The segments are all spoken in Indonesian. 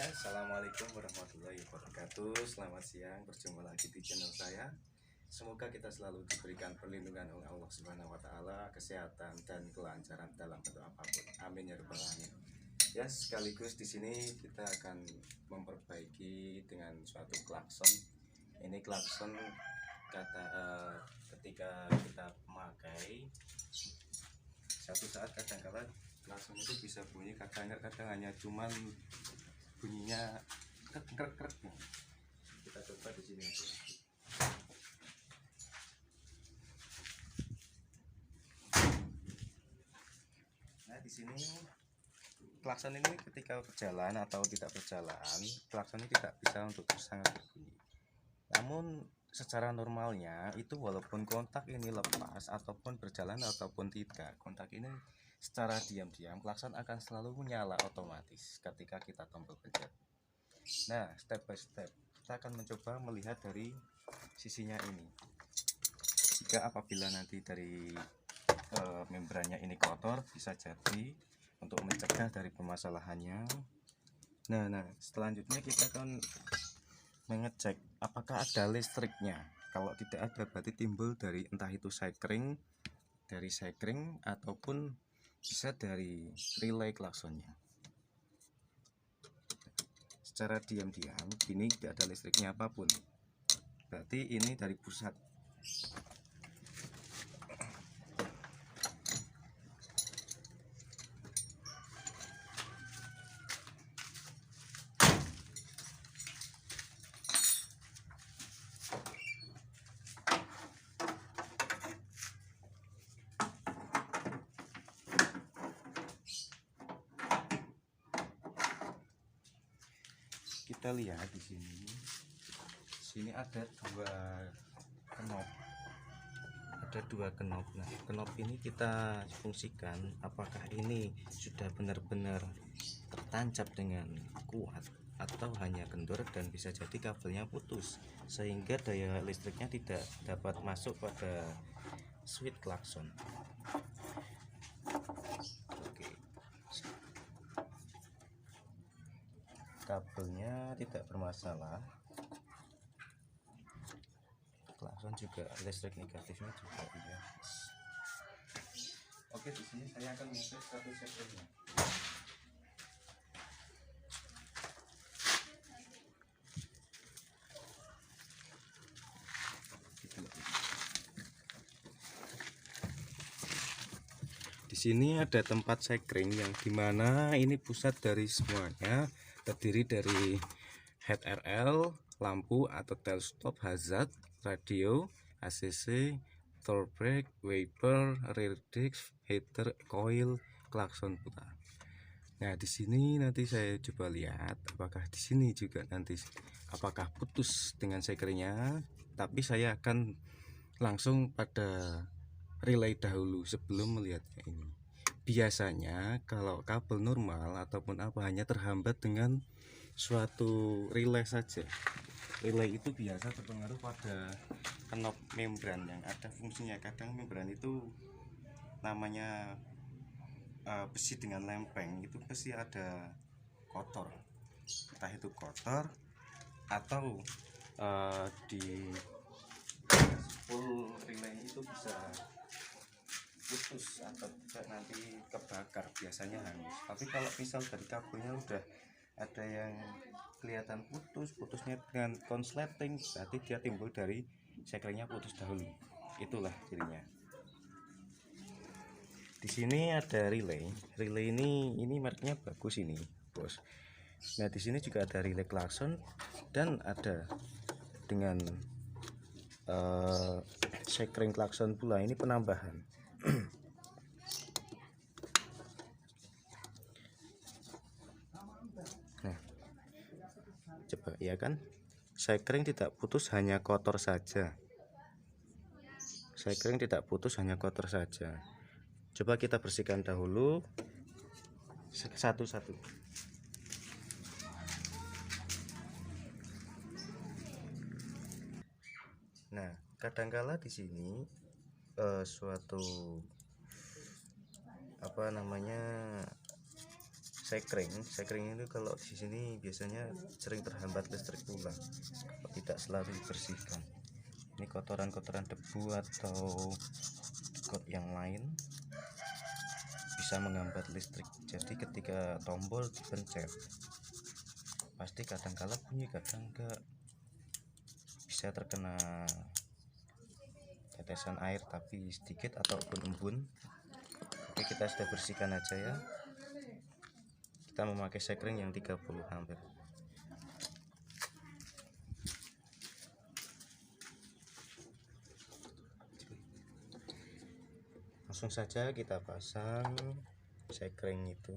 Assalamualaikum warahmatullahi wabarakatuh. Selamat siang, berjumpa lagi di channel saya. Semoga kita selalu diberikan perlindungan oleh Allah Subhanahu wa Ta'ala, kesehatan dan kelancaran dalam bentuk apapun. Amin ya rabbal alamin. Ya, sekaligus di sini kita akan memperbaiki dengan suatu klakson. Ini klakson ketika kita memakai satu saat kadang-kala klakson itu bisa bunyi, kadang-kadang hanya cuman bunyinya krek. Kita coba di sini aja. Nah, di sini klakson ini ketika berjalan atau tidak berjalan, klakson ini tidak bisa untuk sangat berbunyi. Namun secara normalnya itu walaupun kontak ini lepas ataupun berjalan ataupun tidak, kontak ini secara diam-diam klakson akan selalu menyala otomatis ketika kita tombol pencet. Nah, step by step kita akan mencoba melihat dari sisinya ini. Jika apabila nanti dari membrannya ini kotor, bisa jadi untuk mencegah dari permasalahannya. Nah, selanjutnya kita akan mengecek apakah ada listriknya. Kalau tidak ada, berarti timbul dari entah itu sekring ataupun bisa dari relay klaksonnya. Secara diam-diam ini tidak ada listriknya apapun, berarti ini dari pusat. Kita lihat di sini ada dua knop. Nah, knop ini kita fungsikan apakah ini sudah benar-benar tertancap dengan kuat atau hanya kendor dan bisa jadi kabelnya putus sehingga daya listriknya tidak dapat masuk pada switch klakson. Oke. Kabelnya tidak bermasalah, klakson juga listrik negatifnya juga iya. Oke, di sini saya akan mengecek satu sekrenya. Di sini ada tempat sekring yang dimana ini pusat dari semuanya, terdiri dari head RL, lampu atau tail stop, hazard, radio, ACC, throttle brake, wiper, rear disc, heater, coil, klakson putar. Nah, di sini nanti saya coba lihat apakah di sini juga nanti apakah putus dengan sekringnya, tapi saya akan langsung pada relay dahulu sebelum melihatnya ini. Biasanya kalau kabel normal ataupun apa hanya terhambat dengan suatu relay saja. Relay itu biasa terpengaruh pada knop membran yang ada fungsinya. Kadang membran itu namanya besi dengan lempeng, itu pasti ada kotor, entah itu kotor atau di full relay itu bisa putus atau nanti kebakar, biasanya hangus. Tapi kalau misal dari kabelnya udah ada yang kelihatan putusnya dengan konsleting, berarti dia timbul dari sekringnya putus dahulu. Itulah cirinya. Di sini ada relay ini mereknya bagus ini, bos. Nah, di sini juga ada relay klakson dan ada dengan sekring klakson pula, ini penambahan. Nah, coba ya kan, sekring tidak putus, hanya kotor saja. Sekring tidak putus, hanya kotor saja. Coba kita bersihkan dahulu satu-satu. Nah, kadangkala di sini suatu sekring itu kalau di sini biasanya sering terhambat listrik pula, tidak selalu dibersihkan. Ini kotoran-kotoran debu atau got yang lain bisa menghambat listrik. Jadi ketika tombol dipencet pasti kadang-kala bunyi, kadang enggak, bisa terkena tetesan air tapi sedikit ataupun embun. Oke, kita sudah bersihkan aja ya. Kita memakai sekring yang 30 ampere. Langsung saja kita pasang sekring itu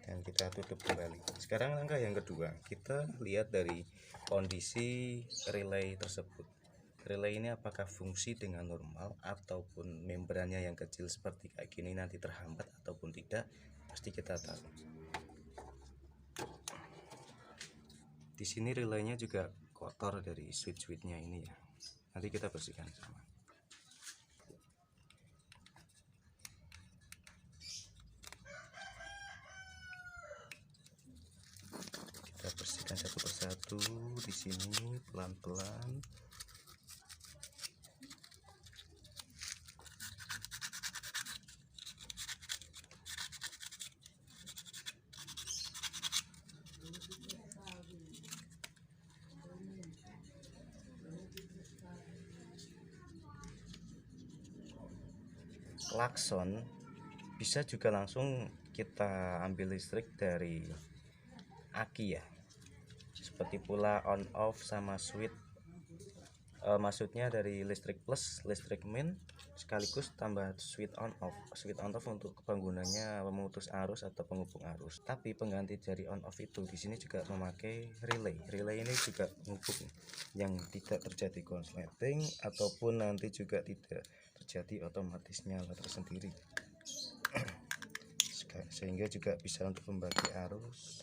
dan kita tutup kembali. Sekarang langkah yang kedua, kita lihat dari kondisi relay tersebut. Relay ini apakah fungsi dengan normal ataupun membrannya yang kecil seperti kayak gini nanti terhambat ataupun tidak, pasti kita tahu. Di sini relaynya juga kotor dari switch-switchnya ini ya. Nanti kita bersihkan sama. Kita bersihkan satu persatu di sini pelan-pelan. Klakson bisa juga langsung kita ambil listrik dari aki ya, seperti pula on off sama switch, maksudnya dari listrik plus, listrik min, sekaligus tambah switch on off. Switch on off untuk penggunanya memutus arus atau penghubung arus, tapi pengganti dari on off itu di sini juga memakai relay. Relay ini juga menghubung yang tidak terjadi konsleting ataupun nanti juga tidak terjadi otomatis nyala tersendiri, sehingga juga bisa untuk membagi arus.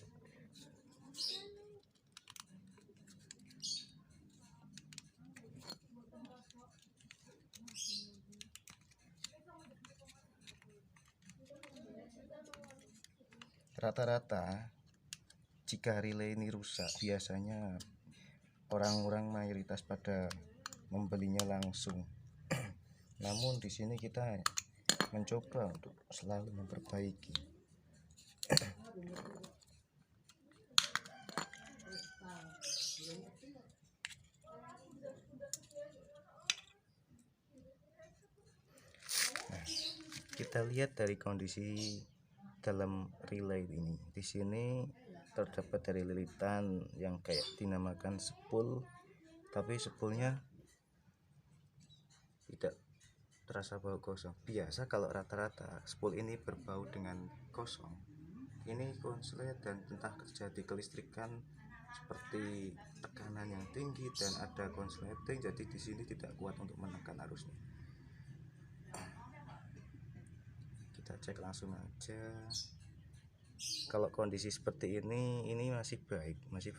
Rata-rata jika relay ini rusak, biasanya orang-orang mayoritas pada membelinya langsung. Namun di sini kita mencoba untuk selalu memperbaiki. Nah, kita lihat dari kondisi dalam relay ini. Di sini terdapat dari lilitan yang kayak dinamakan spool, tapi spoolnya tidak terasa bau kosong. Biasa kalau rata-rata spool ini berbau dengan kosong, ini konslet dan entah terjadi kelistrikan seperti tekanan yang tinggi dan ada konsleting, jadi di sini tidak kuat untuk menekan arusnya. Kita cek langsung aja. Kalau kondisi seperti ini masih baik, masih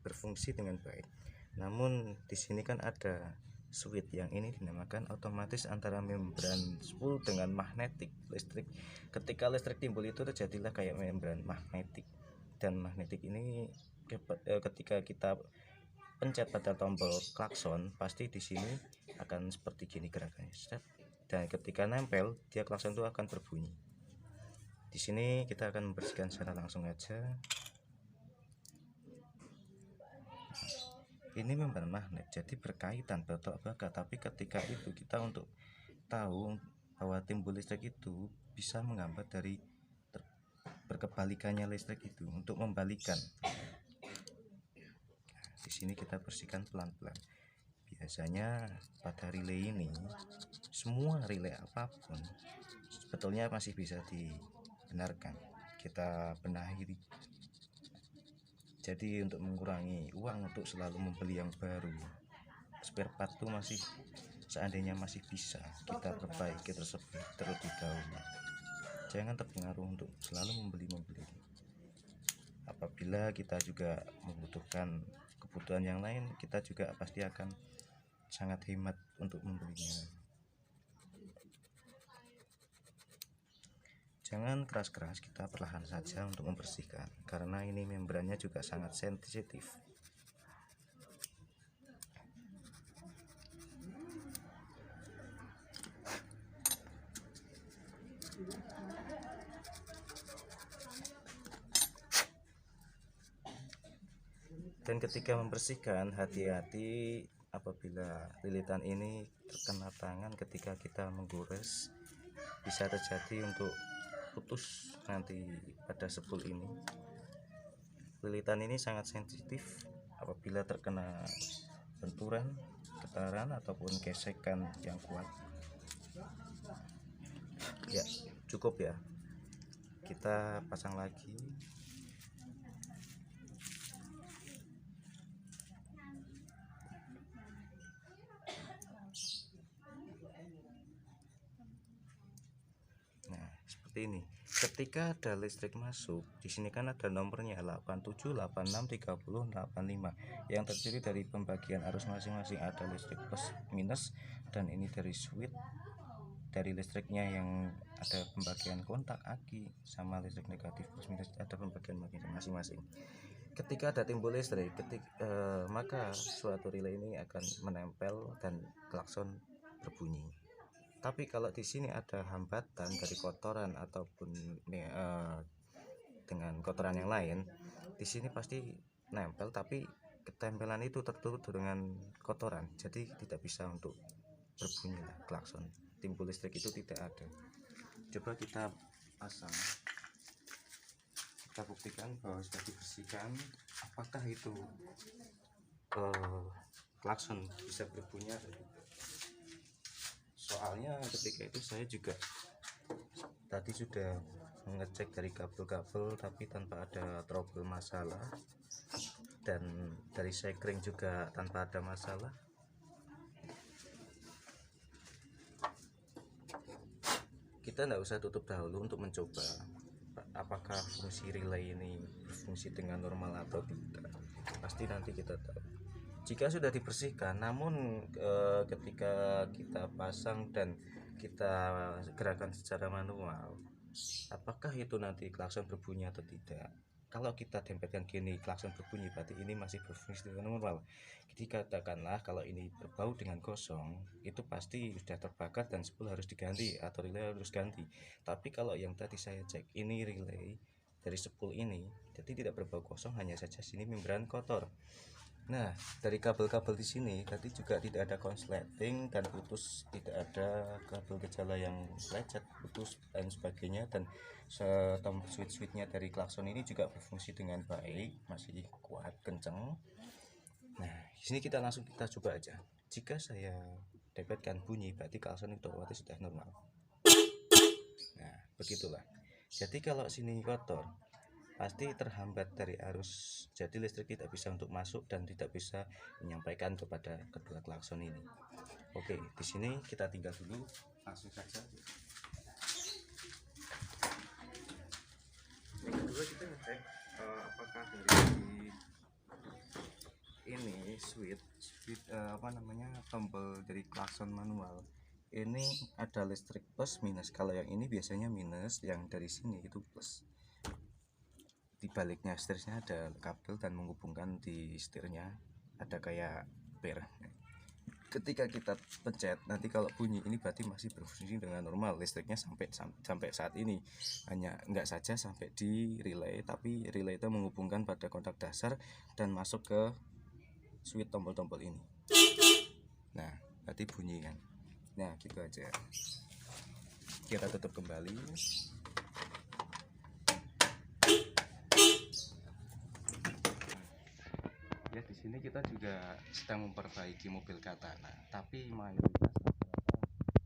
berfungsi dengan baik. Namun di sini kan ada switch yang ini dinamakan otomatis antara membran spool dengan magnetik listrik. Ketika listrik timbul itu terjadilah kayak membran magnetik, dan magnetik ini ketika kita pencet pada tombol klakson pasti di sini akan seperti gini gerakannya, dan ketika nempel dia klakson itu akan berbunyi. Di sini kita akan membersihkan secara langsung aja. Ini membran magnet, jadi berkaitan batok baka, tapi ketika itu kita untuk tahu bahwa timbul listrik itu bisa menghambat dari berkebalikannya listrik itu untuk membalikan. Di sini kita bersihkan pelan-pelan. Biasanya pada relay ini, semua relay apapun sebetulnya masih bisa dibenarkan, kita benahi. Jadi untuk mengurangi uang untuk selalu membeli yang baru, spare part itu masih, seandainya masih bisa kita perbaiki tersebut terlebih dahulu. Jangan terpengaruh untuk selalu membeli. Apabila kita juga membutuhkan kebutuhan yang lain, kita juga pasti akan sangat hemat untuk membelinya. Jangan keras-keras, kita perlahan saja untuk membersihkan karena ini membrannya juga sangat sensitif. Dan ketika membersihkan, hati-hati apabila lilitan ini terkena tangan ketika kita menggores, bisa terjadi untuk putus nanti pada spool ini. Lilitan ini sangat sensitif apabila terkena benturan, getaran ataupun gesekan yang kuat. Ya, cukup ya. Kita pasang lagi. Nah, seperti ini. Ketika ada listrik masuk, di sini kan ada nomornya 87, 86, 30, 85 yang terdiri dari pembagian arus masing-masing. Ada listrik plus minus, dan ini dari switch dari listriknya yang ada pembagian kontak aki, sama listrik negatif plus minus ada pembagian masing-masing. Ketika ada timbul listrik, maka suatu relay ini akan menempel dan klakson berbunyi. Tapi kalau di sini ada hambatan dari kotoran ataupun dengan kotoran yang lain, di sini pasti nempel, tapi ketempelan itu tertutup dengan kotoran, jadi tidak bisa untuk berbunyi klakson. Timbul listrik itu tidak ada. Coba kita pasang, kita buktikan bahwa sudah dibersihkan. Apakah itu klakson bisa berbunyi atau tidak? Soalnya ketika itu saya juga tadi sudah mengecek dari kabel-kabel tapi tanpa ada trouble masalah, dan dari sekring juga tanpa ada masalah. Kita tidak usah tutup dahulu untuk mencoba apakah fungsi relay ini berfungsi dengan normal atau tidak. Pasti nanti kita tahu jika sudah dibersihkan. Namun ketika kita pasang dan kita gerakan secara manual, apakah itu nanti klakson berbunyi atau tidak? Kalau kita tempelkan gini klakson berbunyi, berarti ini masih berfungsi dengan normal. Dikatakanlah kalau ini berbau dengan gosong, itu pasti sudah terbakar dan spool harus diganti atau relay harus ganti. Tapi kalau yang tadi saya cek, ini relay dari spool ini jadi tidak berbau gosong, hanya saja sini membran kotor. Nah, dari kabel-kabel di sini tadi juga tidak ada konsleting dan putus, tidak ada kabel gejala yang lecet, putus dan sebagainya, dan switch-switchnya dari klakson ini juga berfungsi dengan baik, masih kuat, kenceng. Nah, di sini kita langsung coba aja. Jika saya dapatkan bunyi, berarti klakson itu otomatis sudah normal. Nah, begitulah. Jadi kalau sini kotor, pasti terhambat dari arus, jadi listrik tidak bisa untuk masuk dan tidak bisa menyampaikan kepada kedua klakson ini. Oke, di sini kita tinggal dulu, langsung saja. Yang kedua kita ngecek apakah dari ini switch tombol dari klakson manual ini ada listrik plus minus. Kalau yang ini biasanya minus, yang dari sini itu plus. Di baliknya setirnya ada kabel dan menghubungkan di setirnya ada kayak per. Ketika kita pencet, nanti kalau bunyi ini berarti masih berfungsi dengan normal listriknya sampai saat ini. Hanya enggak saja sampai di relay, tapi relay itu menghubungkan pada kontak dasar dan masuk ke switch tombol-tombol ini. Nah, berarti bunyi kan. Nah, gitu aja. Kita tutup kembali. Ya, di sini kita juga sedang memperbaiki mobil Katana, tapi mayoritas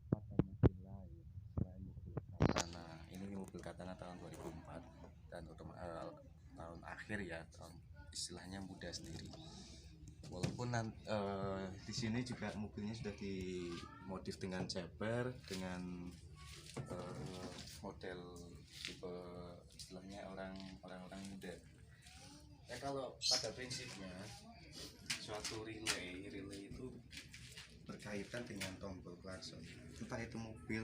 pada mobil lain selain mobil Katana. Ini mobil Katana tahun 2004 dan tahun akhir ya, tahun istilahnya muda sendiri. Walaupun di sini juga mobilnya sudah dimodif dengan ceper, dengan model tipe istilahnya orang-orang muda. Ya, kalau pada prinsipnya suatu relay itu berkaitan dengan tombol klakson, entah itu mobil,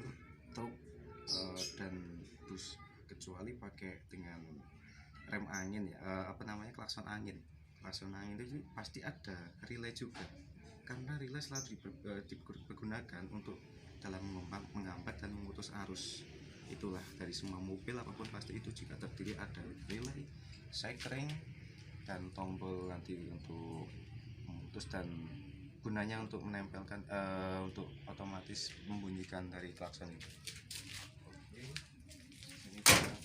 truk, dan bus. kecuali pakai dengan rem angin ya, klakson angin. Klakson angin itu pasti ada relay juga, karena relay selalu dipergunakan untuk dalam menghambat dan memutus arus. Itulah dari semua mobil apapun pasti itu juga terdiri ada relay, sekring, dan tombol nanti untuk memutus, dan gunanya untuk menempelkan untuk otomatis membunyikan dari klakson itu. Oke, ini kita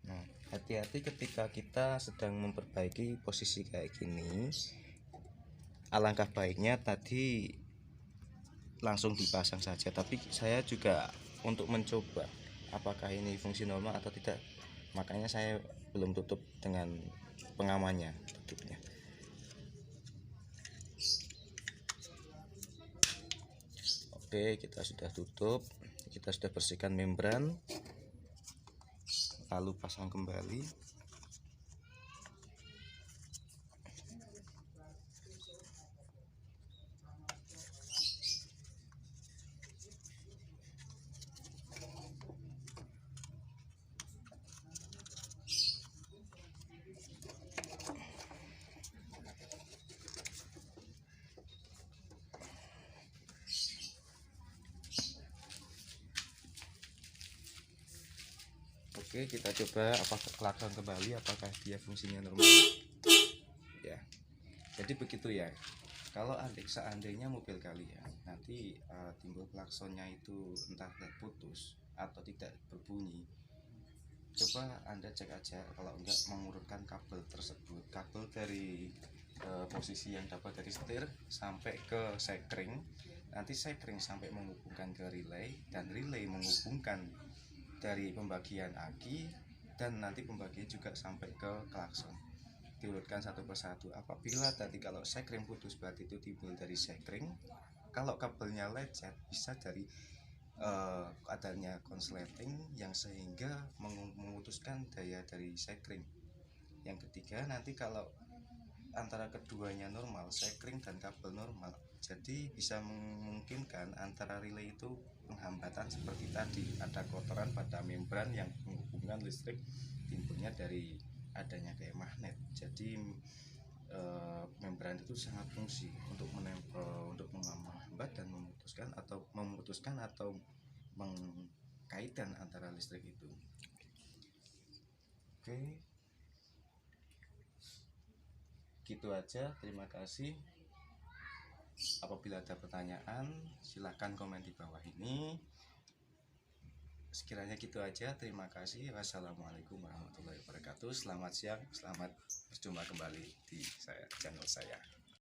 Nah, hati-hati ketika kita sedang memperbaiki posisi kayak gini. Alangkah baiknya tadi langsung dipasang saja, tapi saya juga untuk mencoba apakah ini fungsi normal atau tidak, makanya saya belum tutup dengan pengamannya, tutupnya. Oke, kita sudah tutup, kita sudah bersihkan membran, lalu pasang kembali. Oke, kita coba apakah klakson kembali, apakah dia fungsinya normal ya. Jadi begitu ya, kalau seandainya mobil kalian nanti timbul klaksonnya itu entah putus atau tidak berbunyi, coba Anda cek aja, kalau enggak mengurutkan kabel tersebut, kabel dari posisi yang dapat dari setir sampai ke sekring, nanti sekring sampai menghubungkan ke relay, dan relay menghubungkan dari pembagian aki, dan nanti pembagian juga sampai ke klakson. Diurutkan satu persatu. Apabila tadi kalau sekring putus, berarti itu timbul dari sekring. Kalau kabelnya lecet, bisa dari adanya konsleting yang sehingga memutuskan daya dari sekring. Yang ketiga, nanti kalau antara keduanya normal, sekring dan kabel normal, jadi bisa memungkinkan antara relay itu penghambatan seperti tadi, ada kotoran pada membran yang menghubungkan listrik, timbulnya dari adanya kayak magnet. Jadi membran itu sangat fungsi untuk menempel, untuk menghambat dan memutuskan atau mengkaitkan antara listrik itu. Oke, gitu aja, terima kasih. Apabila ada pertanyaan, silahkan komen di bawah ini. Sekiranya gitu aja, terima kasih. Wassalamualaikum warahmatullahi wabarakatuh. Selamat siang, selamat berjumpa kembali di channel saya.